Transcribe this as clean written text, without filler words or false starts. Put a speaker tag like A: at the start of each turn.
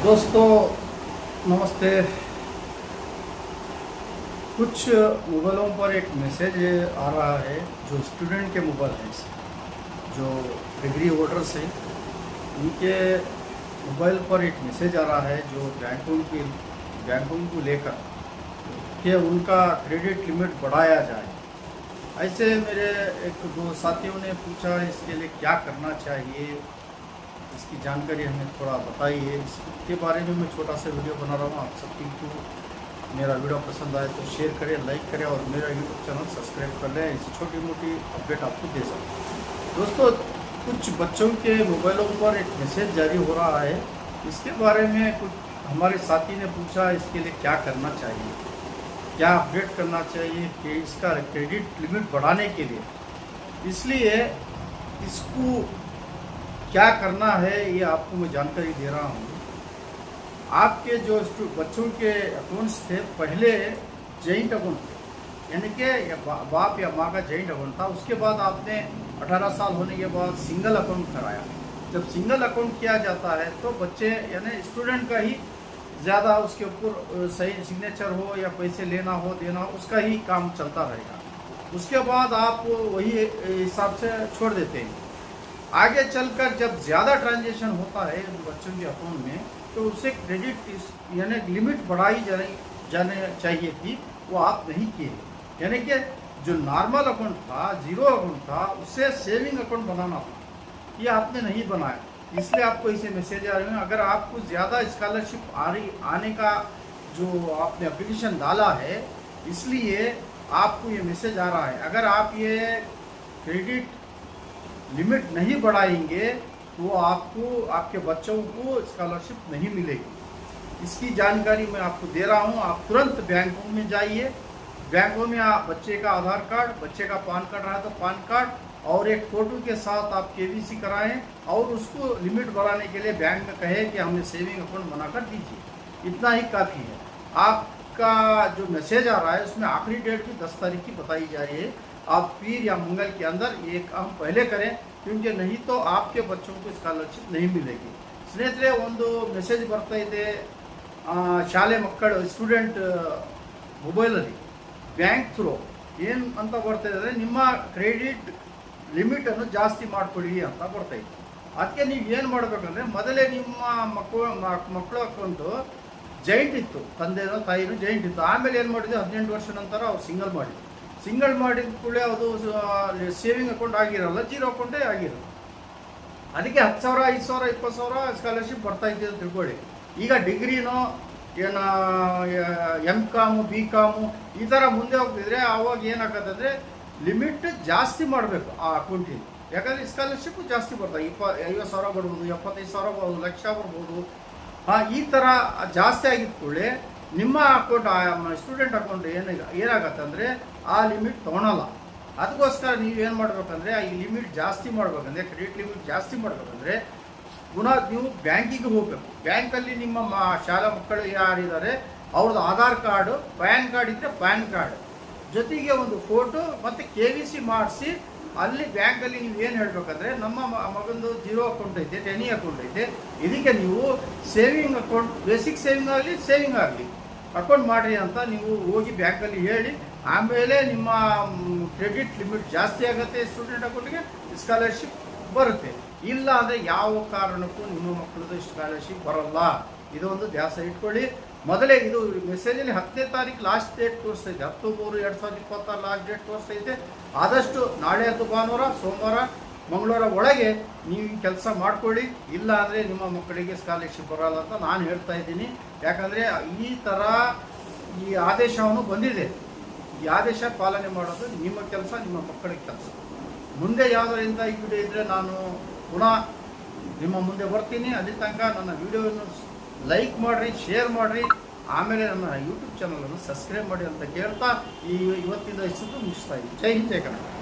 A: दोस्तों नमस्ते। कुछ मोबाइलों पर एक मैसेज आ रहा है जो स्टूडेंट के मोबाइल हैं, जो डिग्री होल्डर्स हैं, उनके मोबाइल पर एक मैसेज आ रहा है जो बैंकों को लेकर कि उनका क्रेडिट लिमिट बढ़ाया जाए। ऐसे मेरे एक दो साथियों ने पूछा इसके लिए क्या करना चाहिए, इसकी जानकारी हमें थोड़ा बताइए। इसके बारे में मैं छोटा सा वीडियो बना रहा हूँ। आप सबकी को मेरा वीडियो पसंद आए तो शेयर करें, लाइक करें और मेरा यूट्यूब चैनल सब्सक्राइब कर लें। ऐसी छोटी मोटी अपडेट आपको दे सकूँ। दोस्तों, कुछ बच्चों के मोबाइलों पर एक मैसेज जारी हो रहा है। इसके बारे में कुछ हमारे साथी ने पूछा इसके लिए क्या करना चाहिए, क्या अपडेट करना चाहिए कि इसका क्रेडिट लिमिट बढ़ाने के लिए। इसलिए इसको क्या करना है ये आपको मैं जानकारी दे रहा हूँ। आपके जो बच्चों के अकाउंट्स थे पहले जॉइंट अकाउंट थे, यानी कि बाप या माँ का जॉइंट अकाउंट था। उसके बाद आपने 18 साल होने के बाद सिंगल अकाउंट कराया। जब सिंगल अकाउंट किया जाता है तो बच्चे यानी स्टूडेंट का ही ज़्यादा उसके ऊपर सही सिग्नेचर हो या पैसे लेना हो देना हो उसका ही काम चलता रहेगा। उसके बाद आप वही हिसाब से छोड़ देते हैं। आगे चलकर जब ज़्यादा ट्रांजेक्शन होता है बच्चों के अकाउंट में तो उसे क्रेडिट यानी लिमिट बढ़ाई जाने चाहिए थी, वो आप नहीं किए। यानी कि जो नॉर्मल अकाउंट था, जीरो अकाउंट था, उससे सेविंग अकाउंट बनाना था, ये आपने नहीं बनाया। इसलिए आपको इसे मैसेज आ रहे हैं। अगर आपको ज़्यादा स्कॉलरशिप आने का जो आपने एप्लीकेशन डाला है, इसलिए आपको ये मैसेज आ रहा है। अगर आप ये क्रेडिट लिमिट नहीं बढ़ाएंगे तो आपको आपके बच्चों को स्कॉलरशिप नहीं मिलेगी। इसकी जानकारी मैं आपको दे रहा हूँ। आप तुरंत बैंकों में जाइए। बैंकों में आप बच्चे का आधार कार्ड, बच्चे का पान कार्ड रहा तो पान कार्ड और एक फ़ोटो के साथ आप केवीसी कराएं और उसको लिमिट बढ़ाने के लिए बैंक में कहें कि हमें सेविंग अकाउंट बनाकर दीजिए। इतना ही काफ़ी है। आपका जो मैसेज आ रहा है उसमें आखिरी डेट भी 10 तारीख की बताई जा रही है। आप पीर या मंगल के अंदर ये काम पहले करें, क्योंकि नहीं तो आपके बच्चों को स्कॉलरशिप नहीं मिलेगी। स्ನೇಹಿತರೆ, ಒಂದು ಮೆಸೇಜ್ ಬರ್ತಾ ಇದೆ ಶಾಲೆ ಮಕ್ಕಳು ಸ್ಟೂಡೆಂಟ್ ಮೊಬೈಲಲ್ಲಿ ಬ್ಯಾಂಕ್ ಥ್ರೂ ಏನು ಅಂತ ಬರ್ತಾ ಇದೆ ಅಂದರೆ ನಿಮ್ಮ ಕ್ರೆಡಿಟ್ ಲಿಮಿಟನ್ನು ಜಾಸ್ತಿ ಮಾಡಿಕೊಡಿ ಅಂತ ಬರ್ತಾ ಇದೆ। ಅದಕ್ಕೆ ನೀವು ಏನು ಮಾಡಬೇಕಂದ್ರೆ ಮೊದಲೇ ನಿಮ್ಮ ಮಕ್ಕಳ ಅಕೌಂಟು ಜಾಯಿಂಟ್ ಇತ್ತು, ತಂದೆನೋ ತಾಯಿನೋ ಜಾಯಿಂಟ್ ಇತ್ತು। ಆಮೇಲೆ ಏನು ಮಾಡಿದೆ 18 ವರ್ಷ ನಂತರ ಅವ್ರು ಸಿಂಗಲ್ ಮಾಡಿದ ಕೂಡಲೇ ಅದು ಸೇವಿಂಗ್ ಅಕೌಂಟ್ ಆಗಿರಲ್ಲ, ಜೀರೋ ಅಕೌಂಟೇ ಆಗಿರೋದು। ಅದಕ್ಕೆ 10,000, 5,000, 20,000 ಸ್ಕಾಲರ್ಶಿಪ್ ಬರ್ತಾ ಇದ್ದೆ ಅಂತ ತಿಳ್ಕೊಳ್ಳಿ। ಈಗ ಡಿಗ್ರಿನೋ ಏನು MCOM, BCOM ಈ ಥರ ಮುಂದೆ ಹೋಗ್ತಿದ್ರೆ ಆವಾಗ ಏನಾಗತ್ತಂದರೆ ಲಿಮಿಟ್ ಜಾಸ್ತಿ ಮಾಡಬೇಕು ಆ ಅಕೌಂಟಿಂದ। ಯಾಕಂದರೆ ಸ್ಕಾಲರ್ಶಿಪ್ಪು ಜಾಸ್ತಿ ಬರ್ತಾವೆ, 50,000 ಬರ್ಬೋದು, 75,000 ಬರ್ಬೋದು, ಲಕ್ಷ ಬರ್ಬೋದು। ಈ ಥರ ಜಾಸ್ತಿ ಆಗಿದ್ದ ಕೂಡಲೇ ನಿಮ್ಮ ಅಕೌಂಟ್ ಸ್ಟೂಡೆಂಟ್ ಅಕೌಂಟ್ ಏನಾಗತ್ತೆ ಅಂದರೆ ಆ ಲಿಮಿಟ್ ತೊಗೊಳಲ್ಲ। ಅದಕ್ಕೋಸ್ಕರ ನೀವೇನು ಮಾಡಬೇಕಂದ್ರೆ ಈ ಲಿಮಿಟ್ ಜಾಸ್ತಿ ಮಾಡಬೇಕಂದ್ರೆ, ಕ್ರೆಡಿಟ್ ಲಿಮಿಟ್ ಜಾಸ್ತಿ ಮಾಡಬೇಕಂದ್ರೆ ಪುನಃ ನೀವು ಬ್ಯಾಂಕಿಗೆ ಹೋಗಬೇಕು। ಬ್ಯಾಂಕಲ್ಲಿ ನಿಮ್ಮ ಶಾಲಾ ಮಕ್ಕಳು ಯಾರಿದ್ದಾರೆ ಅವ್ರದ್ದು ಆಧಾರ್ ಕಾರ್ಡು, ಪ್ಯಾನ್ ಕಾರ್ಡ್ ಇದ್ದರೆ ಪ್ಯಾನ್ ಕಾರ್ಡ್ ಜೊತೆಗೆ ಒಂದು ಫೋಟೋ ಮತ್ತು KVC ಮಾಡಿಸಿ ಅಲ್ಲಿ ಬ್ಯಾಂಕಲ್ಲಿ ನೀವು ಏನು ಹೇಳಬೇಕಂದ್ರೆ ನಮ್ಮ ಮಗಂದು ಜೀರೋ ಅಕೌಂಟ್ ಐತೆ, ಟೆನಿ ಅಕೌಂಟ್ ಐತೆ, ಇದಕ್ಕೆ ನೀವು ಸೇವಿಂಗ್ ಅಕೌಂಟ್, ಬೇಸಿಕ್ ಸೇವಿಂಗ್ ಆಗಲಿ ಸೇವಿಂಗ್ ಆಗಲಿ ಅಕೌಂಟ್ ಮಾಡಿರಿ ಅಂತ ನೀವು ಹೋಗಿ ಬ್ಯಾಂಕಲ್ಲಿ ಹೇಳಿ, ಆಮೇಲೆ ನಿಮ್ಮ ಕ್ರೆಡಿಟ್ ಲಿಮಿಟ್ ಜಾಸ್ತಿ ಆಗುತ್ತೆ, ಸ್ಟೂಡೆಂಟ್ ಅಕೌಂಟ್ಗೆ ಸ್ಕಾಲರ್ಶಿಪ್ ಬರುತ್ತೆ। ಇಲ್ಲ ಅಂದರೆ ಯಾವ ಕಾರಣಕ್ಕೂ ನಿಮ್ಮ ಮಕ್ಕಳದ್ದು ಸ್ಕಾಲರ್ಶಿಪ್ ಬರೋಲ್ಲ। ಇದೊಂದು ಧ್ಯಾಸ ಇಟ್ಕೊಳ್ಳಿ। ಮೊದಲೇ ಇದು ಮೆಸೇಜಲ್ಲಿ 10ನೇ ತಾರೀಕು ಲಾಸ್ಟ್ ಡೇಟ್ ತೋರಿಸ್ತೈತೆ, ಅಕ್ಟೋಬರ್ 2026 ಲಾಸ್ಟ್ ಡೇಟ್ ತೋರಿಸ್ತೈತೆ। ಆದಷ್ಟು ನಾಳೆ ಅಥವಾ ಭಾನುವಾರ, ಸೋಮವಾರ, ಮಂಗಳವಾರ ಒಳಗೆ ನೀವು ಕೆಲಸ ಮಾಡ್ಕೊಳ್ಳಿ। ಇಲ್ಲ ಅಂದರೆ ನಿಮ್ಮ ಮಕ್ಕಳಿಗೆ ಸ್ಕಾಲರ್ಶಿಪ್ ಬರೋಲ್ಲ ಅಂತ ನಾನು ಹೇಳ್ತಾ ಇದ್ದೀನಿ। ಯಾಕಂದರೆ ಈ ಥರ ಈ ಆದೇಶವನ್ನು ಬಂದಿದೆ। ಈ ಆದೇಶ ಪಾಲನೆ ಮಾಡೋದು ನಿಮ್ಮ ಕೆಲಸ, ನಿಮ್ಮ ಮಕ್ಕಳ ಕೆಲಸ। ಮುಂದೆ ಯಾವುದರಿಂದ ಈ ವಿಡಿಯೋ ಇದ್ದರೆ ನಾನು ಪುನಃ ನಿಮ್ಮ ಮುಂದೆ ಬರ್ತೀನಿ। ಅಲ್ಲಿ ತನಕ ನನ್ನ ವಿಡಿಯೋವನ್ನು ಲೈಕ್ ಮಾಡಿರಿ, ಶೇರ್ ಮಾಡಿರಿ, ಆಮೇಲೆ ನನ್ನ ಯೂಟ್ಯೂಬ್ ಚಾನಲನ್ನು ಸಬ್ಸ್ಕ್ರೈಬ್ ಮಾಡಿ ಅಂತ ಕೇಳ್ತಾ ಇವತ್ತಿಂದ ಇಷ್ಟು ಮುಗಿಸ್ತಾ ಇದ್ದೀನಿ। ಜೈ ಹಿಂದ್, ಜೈ ಕನ್ನಡ।